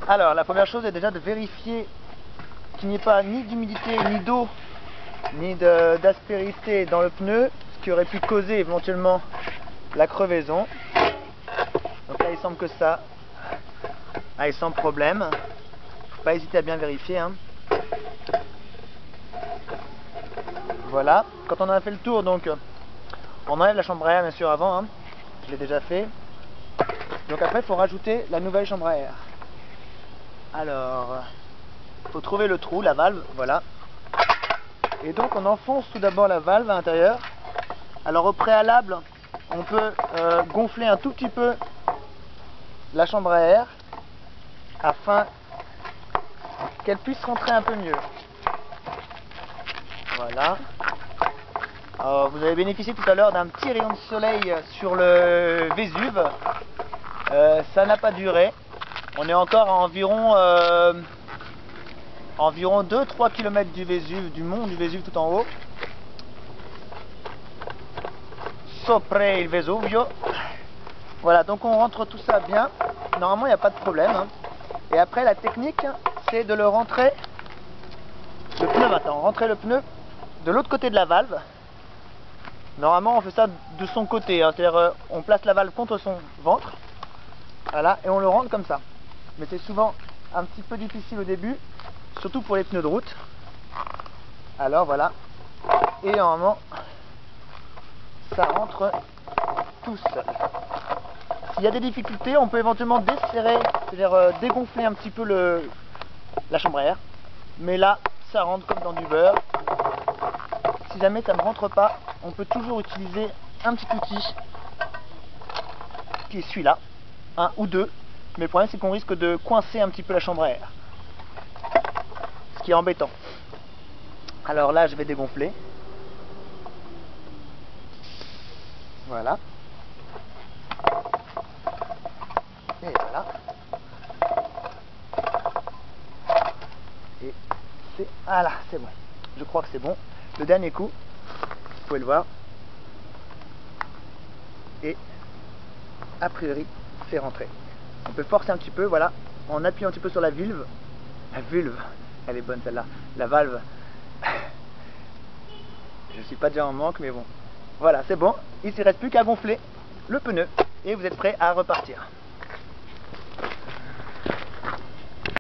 Alors, la première chose est déjà de vérifier qu'il n'y ait pas ni d'humidité, ni d'eau, ni d'aspérité dans le pneu, ce qui aurait pu causer éventuellement la crevaison. Donc là, il semble que ça aille sans problème. Faut pas hésiter à bien vérifier, hein. Voilà. Quand on a fait le tour, donc, on enlève la chambre à air bien sûr avant, hein. Je l'ai déjà fait. Donc après, il faut rajouter la nouvelle chambre à air. Alors, il faut trouver le trou, la valve, voilà. Et donc on enfonce tout d'abord la valve à l'intérieur. Alors au préalable, on peut gonfler un tout petit peu la chambre à air afin qu'elle puisse rentrer un peu mieux. Voilà. Alors, vous avez bénéficié tout à l'heure d'un petit rayon de soleil sur le Vésuve. Ça n'a pas duré. On est encore à environ 2-3 km du Vésuve, du mont du Vésuve tout en haut. Sopra il Vesuvio. Voilà, donc on rentre tout ça bien. Normalement, il n'y a pas de problème, hein. Et après, la technique, c'est de le rentrer, le pneu maintenant, rentrer le pneu de l'autre côté de la valve. Normalement, on fait ça de son côté, hein. C'est-à-dire, on place la valve contre son ventre. Voilà, et on le rentre comme ça. Mais c'est souvent un petit peu difficile au début, surtout pour les pneus de route. Alors voilà, et normalement ça rentre tout seul. S'il y a des difficultés, on peut éventuellement desserrer, c'est-à-dire dégonfler un petit peu la chambre à air. Mais là, ça rentre comme dans du beurre. Si jamais ça ne rentre pas, on peut toujours utiliser un petit outil qui est celui-là, un ou deux. Mais le problème, c'est qu'on risque de coincer un petit peu la chambre à air, ce qui est embêtant. Alors là, je vais dégonfler. Voilà. Et voilà. Et c'est... Ah là, c'est bon. Je crois que c'est bon. Le dernier coup, vous pouvez le voir. Et a priori, c'est rentré. On peut forcer un petit peu, voilà, en appuyant un petit peu sur la vulve. La vulve, elle est bonne celle-là. La valve. Je suis pas déjà en manque, mais bon. Voilà, c'est bon. Il ne reste plus qu'à gonfler le pneu et vous êtes prêt à repartir.